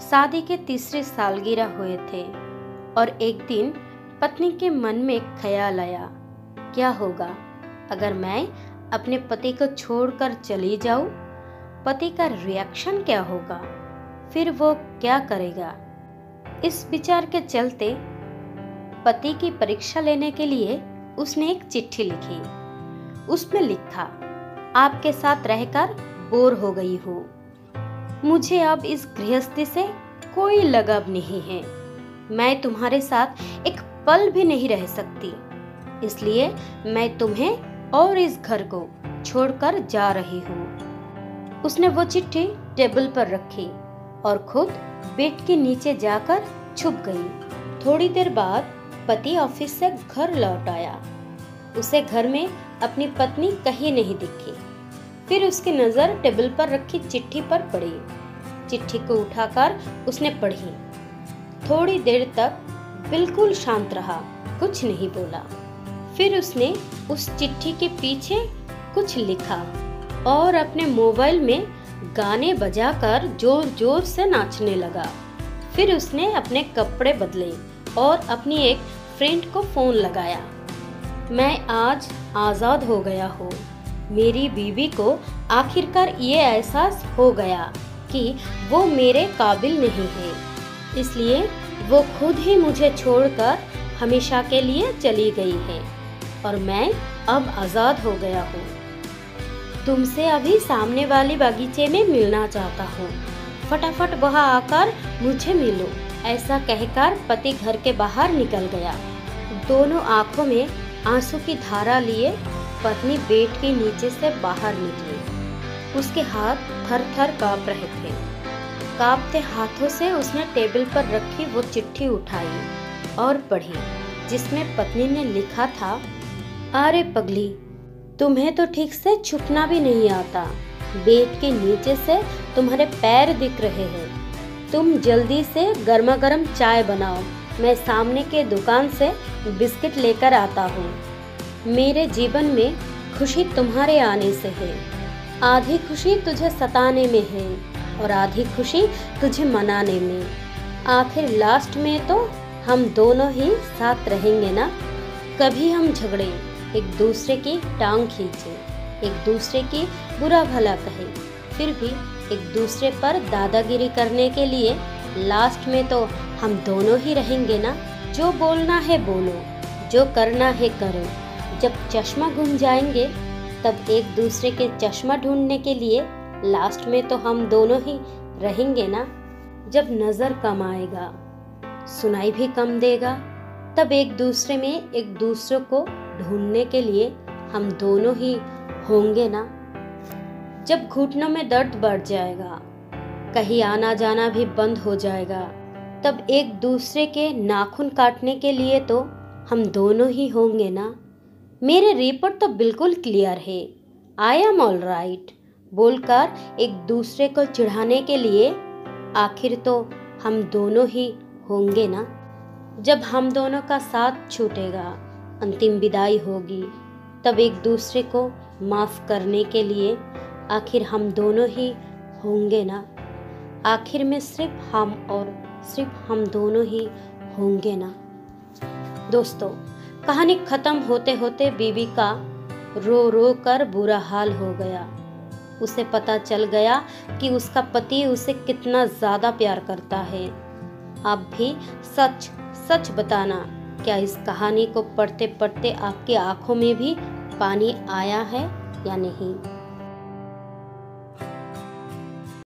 शादी के तीसरी सालगिरह हुए थे और एक दिन पत्नी के मन में एक ख्याल आया, क्या होगा अगर मैं अपने पति को छोड़कर चली जाऊं? पति का रिएक्शन क्या होगा? फिर वो क्या करेगा? इस विचार के चलते पति की परीक्षा लेने के लिए उसने एक चिट्ठी लिखी। उसमें लिखा, आपके साथ रहकर बोर हो गई हूँ। मुझे अब इस गृहस्थी से कोई लगाव नहीं है। मैं तुम्हारे साथ एक पल भी नहीं रह सकती, इसलिए मैं तुम्हें और इस घर को छोड़कर जा रही हूँ। उसने वो चिट्ठी टेबल पर रखी और खुद बेड के नीचे जाकर छुप गई। थोड़ी देर बाद पति ऑफिस से घर लौट आया। उसे घर में अपनी पत्नी कहीं नहीं दिखी। फिर उसकी नजर टेबल पर रखी चिट्ठी पर पड़ी। चिट्ठी को उठाकर उसने पढ़ी। थोड़ी देर तक बिल्कुल शांत रहा, कुछ नहीं बोला। फिर उसने उस चिट्ठी के पीछे कुछ लिखा और अपने मोबाइल में गाने बजाकर जोर जोर से नाचने लगा। फिर उसने अपने कपड़े बदले और अपनी एक फ्रेंड को फोन लगाया। मैं आज आजाद हो गया हूँ। मेरी बीवी को आखिरकार ये एहसास हो गया कि वो मेरे काबिल नहीं है, इसलिए वो खुद ही मुझे छोड़कर हमेशा के लिए चली गई है और मैं अब आजाद हो गया हूँ। तुमसे अभी सामने वाली बगीचे में मिलना चाहता हूँ। फटाफट वहाँ आकर मुझे मिलो। ऐसा कहकर पति घर के बाहर निकल गया। दोनों आंखों में आंसू की धारा लिए पत्नी बेड के नीचे से बाहर निकली। उसके हाथ थर थर कांप रहे थे। कांपते हाथों से उसने टेबल पर रखी वो चिट्ठी उठाई और पढ़ी, जिसमें पत्नी ने लिखा था, अरे पगली, तुम्हें तो ठीक से छुपना भी नहीं आता। बेड के नीचे से तुम्हारे पैर दिख रहे हैं। तुम जल्दी से गर्मा गर्म चाय बनाओ। मैं सामने के दुकान से बिस्किट लेकर आता हूँ। मेरे जीवन में खुशी तुम्हारे आने से है। आधी खुशी तुझे सताने में है और आधी खुशी तुझे मनाने में। आखिर लास्ट में तो हम दोनों ही साथ रहेंगे ना। कभी हम झगड़े, एक दूसरे की टांग खींचे, एक दूसरे की बुरा भला कहे, फिर भी एक दूसरे पर दादागिरी करने के लिए लास्ट में तो हम दोनों ही रहेंगे ना। जो बोलना है बोलो, जो करना है करो। जब चश्मा गुम जाएंगे तब एक दूसरे के चश्मा ढूंढने के लिए लास्ट में तो हम दोनों ही रहेंगे ना। जब नजर कम आएगा, सुनाई भी कम देगा, तब एक दूसरे में एक दूसरे को ढूंढने के लिए हम दोनों ही होंगे ना। जब घुटनों में दर्द बढ़ जाएगा, कहीं आना जाना भी बंद हो जाएगा, तब एक दूसरे के नाखून काटने के लिए तो हम दोनों ही होंगे ना। मेरे रिपोर्ट तो बिल्कुल क्लियर है, आई एम ऑल राइट बोलकर एक दूसरे को चिढ़ाने के लिए आखिर तो हम दोनों ही होंगे ना। जब हम दोनों का साथ छूटेगा, अंतिम विदाई होगी, तब एक दूसरे को माफ करने के लिए आखिर हम दोनों ही होंगे ना। आखिर में सिर्फ हम और सिर्फ हम दोनों ही होंगे ना। दोस्तों, कहानी खत्म होते होते बीवी का रो रो कर बुरा हाल हो गया। उसे पता चल गया कि उसका पति उसे कितना ज्यादा प्यार करता है। आप भी सच सच बताना, क्या इस कहानी को पढ़ते पढ़ते आपकी आंखों में भी पानी आया है या नहीं।